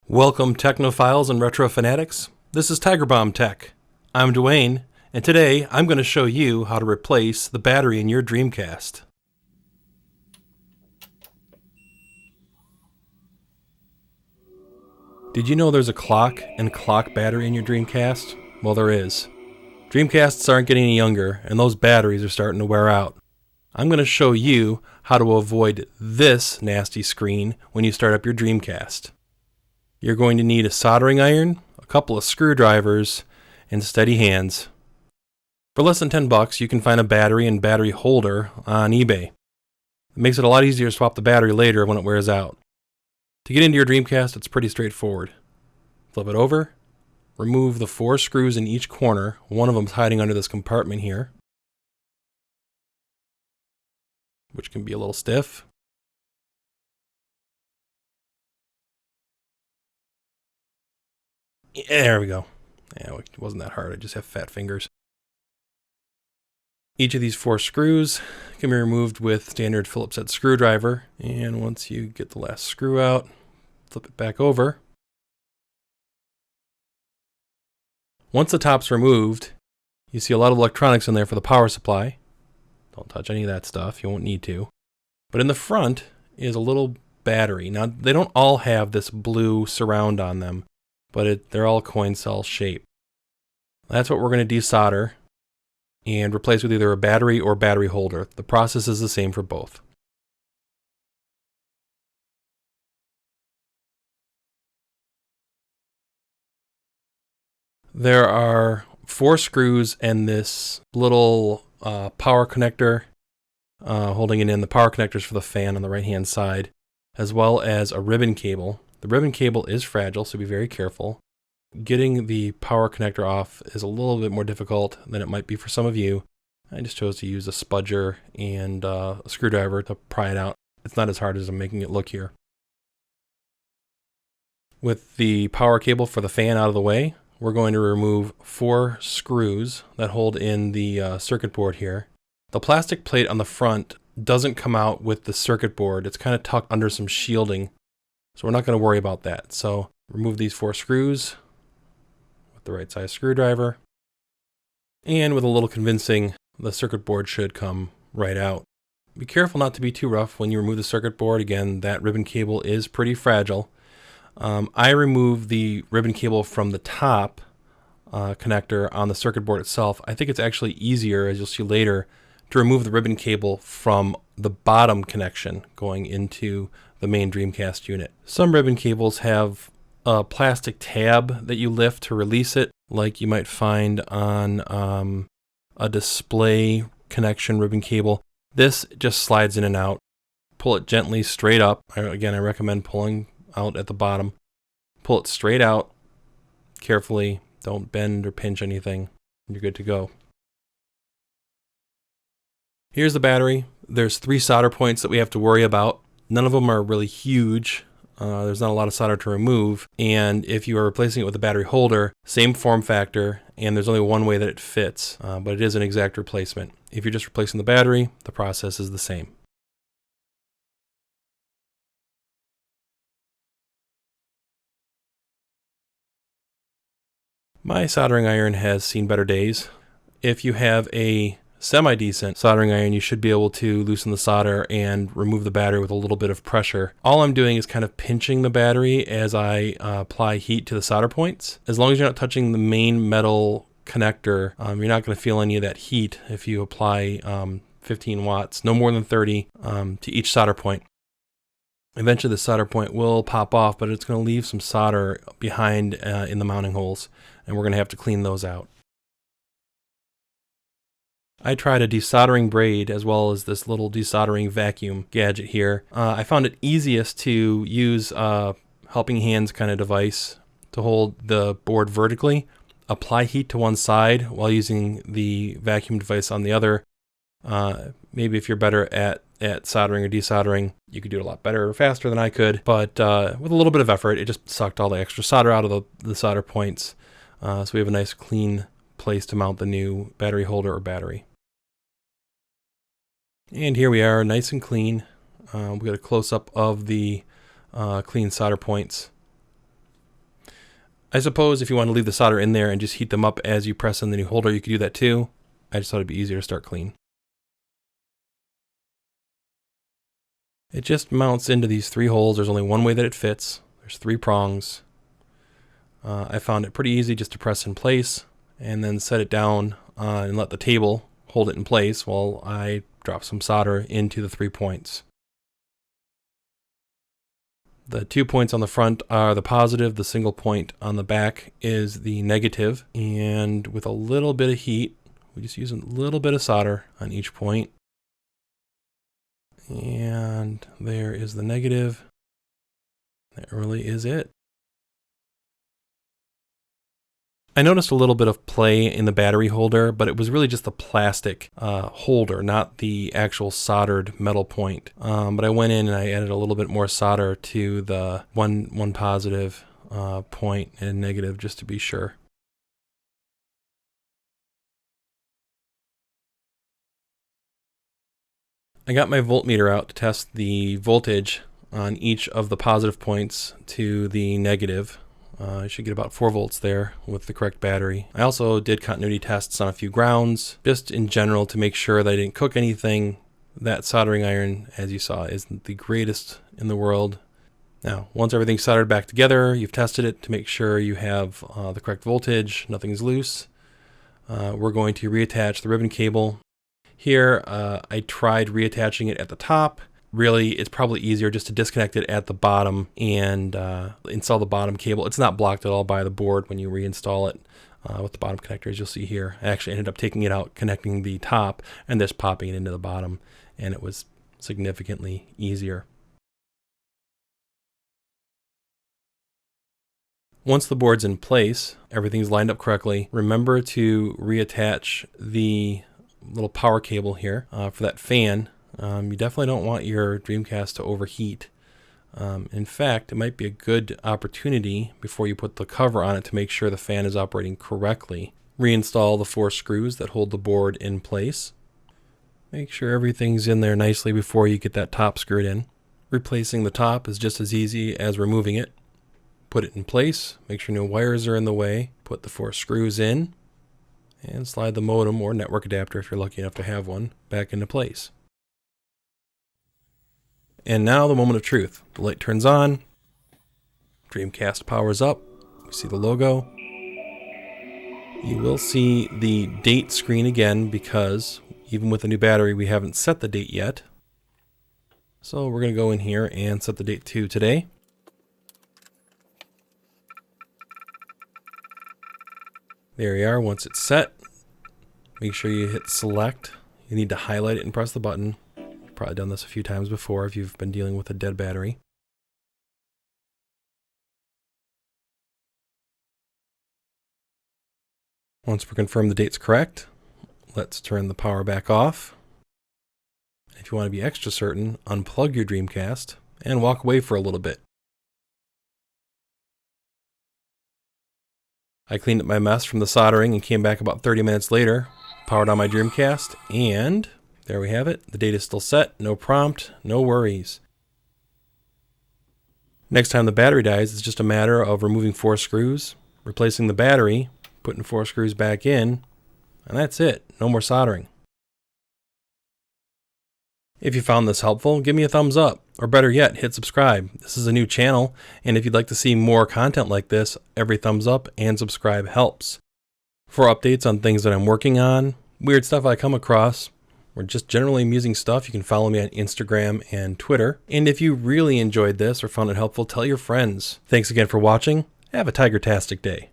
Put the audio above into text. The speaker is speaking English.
Welcome technophiles and retro fanatics. This is Tiger Bomb Tech. I'm Dwayne, and today I'm going to show you how to replace the battery in your Dreamcast. Did you know there's a clock and clock battery in your Dreamcast? Well, there is. Dreamcasts aren't getting any younger, and those batteries are starting to wear out. I'm going to show you how to avoid this nasty screen when you start up your Dreamcast. You're going to need a soldering iron, a couple of screwdrivers, and steady hands. For less than $10, you can find a battery and battery holder on eBay. It makes it a lot easier to swap the battery later when it wears out. To get into your Dreamcast, it's pretty straightforward. Flip it over, remove the 4 screws in each corner. One of them is hiding under this compartment here, which can be a little stiff. There we go. Yeah, it wasn't that hard. I just have fat fingers. Each of these 4 screws can be removed with standard Phillips head screwdriver. And once you get the last screw out, flip it back over. Once the top's removed, you see a lot of electronics in there for the power supply. Don't touch any of that stuff. You won't need to. But in the front is a little battery. Now, they don't all have this blue surround on them, but they're all coin cell shape. That's what we're going to desolder and replace with either a battery or battery holder. The process is the same for both. There are 4 screws and this little power connector holding it in. The power connectors for the fan on the right hand side, as well as a ribbon cable. The ribbon cable is fragile, so be very careful. Getting the power connector off is a little bit more difficult than it might be for some of you. I just chose to use a spudger and a screwdriver to pry it out. It's not as hard as I'm making it look here. With the power cable for the fan out of the way, we're going to remove 4 screws that hold in the circuit board here. The plastic plate on the front doesn't come out with the circuit board. It's kind of tucked under some shielding, so we're not going to worry about that. So remove these 4 screws with the right size screwdriver. And with a little convincing, the circuit board should come right out. Be careful not to be too rough when you remove the circuit board. Again, that ribbon cable is pretty fragile. I removed the ribbon cable from the top connector on the circuit board itself. I think it's actually easier, as you'll see later, to remove the ribbon cable from the bottom connection going into the main Dreamcast unit. Some ribbon cables have a plastic tab that you lift to release it, like you might find on a display connection ribbon cable. This just slides in and out. Pull it gently straight up. Again, I recommend pulling out at the bottom. Pull it straight out carefully. Don't bend or pinch anything. You're good to go. Here's the battery. There's 3 solder points that we have to worry about. None of them are really huge. There's not a lot of solder to remove. And if you are replacing it with a battery holder, same form factor, and there's only one way that it fits, but it is an exact replacement. If you're just replacing the battery, the process is the same. My soldering iron has seen better days. If you have a semi-decent soldering iron, you should be able to loosen the solder and remove the battery with a little bit of pressure. All I'm doing is kind of pinching the battery as I apply heat to the solder points. As long as you're not touching the main metal connector, you're not going to feel any of that heat if you apply 15 watts, no more than 30 to each solder point. Eventually the solder point will pop off, but it's going to leave some solder behind in the mounting holes, and we're going to have to clean those out. I tried a desoldering braid as well as this little desoldering vacuum gadget here. I found it easiest to use a helping hands kind of device to hold the board vertically, apply heat to one side while using the vacuum device on the other. Maybe if you're better at soldering or desoldering, you could do it a lot better or faster than I could, but with a little bit of effort, it just sucked all the extra solder out of the solder points. So we have a nice clean place to mount the new battery holder or battery. And here we are, nice and clean. We got a close-up of the clean solder points. I suppose if you want to leave the solder in there and just heat them up as you press in the new holder, you could do that too. I just thought it'd be easier to start clean. It just mounts into these 3 holes. There's only one way that it fits. There's 3 prongs. I found it pretty easy just to press in place and then set it down and let the table hold it in place while I drop some solder into the 3 points. The 2 points on the front are the positive, the single point on the back is the negative, and with a little bit of heat, we just use a little bit of solder on each point. And there is the negative. That really is it. I noticed a little bit of play in the battery holder, but it was really just the plastic holder, not the actual soldered metal point. But I went in and I added a little bit more solder to the one positive point and negative just to be sure. I got my voltmeter out to test the voltage on each of the positive points to the negative. I should get about 4 volts there with the correct battery. I also did continuity tests on a few grounds, just in general to make sure that I didn't cook anything. That soldering iron, as you saw, isn't the greatest in the world. Now, once everything's soldered back together, you've tested it to make sure you have the correct voltage, nothing's loose. We're going to reattach the ribbon cable. Here, I tried reattaching it at the top. Really, it's probably easier just to disconnect it at the bottom and install the bottom cable. It's not blocked at all by the board when you reinstall it with the bottom connector, as you'll see here. I actually ended up taking it out, connecting the top, and just popping it into the bottom, and it was significantly easier. Once the board's in place, everything's lined up correctly, remember to reattach the little power cable here for that fan. You definitely don't want your Dreamcast to overheat. In fact, it might be a good opportunity before you put the cover on it to make sure the fan is operating correctly. Reinstall the 4 screws that hold the board in place. Make sure everything's in there nicely before you get that top screwed in. Replacing the top is just as easy as removing it. Put it in place, make sure no wires are in the way, put the 4 screws in, and slide the modem or network adapter, if you're lucky enough to have one, back into place. And now the moment of truth. The light turns on, Dreamcast powers up, you see the logo. You will see the date screen again because even with the new battery we haven't set the date yet. So we're going to go in here and set the date to today. There you are. Once it's set, make sure you hit select. You need to highlight it and press the button. Probably done this a few times before if you've been dealing with a dead battery. Once we're confirmed the date's correct, let's turn the power back off. If you want to be extra certain, unplug your Dreamcast and walk away for a little bit. I cleaned up my mess from the soldering and came back about 30 minutes later, powered on my Dreamcast, and there we have it. The date is still set, no prompt, no worries. Next time the battery dies, it's just a matter of removing 4 screws, replacing the battery, putting 4 screws back in, and that's it. No more soldering. If you found this helpful, give me a thumbs up, or better yet, hit subscribe. This is a new channel, and if you'd like to see more content like this, every thumbs up and subscribe helps. For updates on things that I'm working on, weird stuff I come across, or just generally amusing stuff, you can follow me on Instagram and Twitter. And if you really enjoyed this or found it helpful, tell your friends. Thanks again for watching. Have a tiger-tastic day.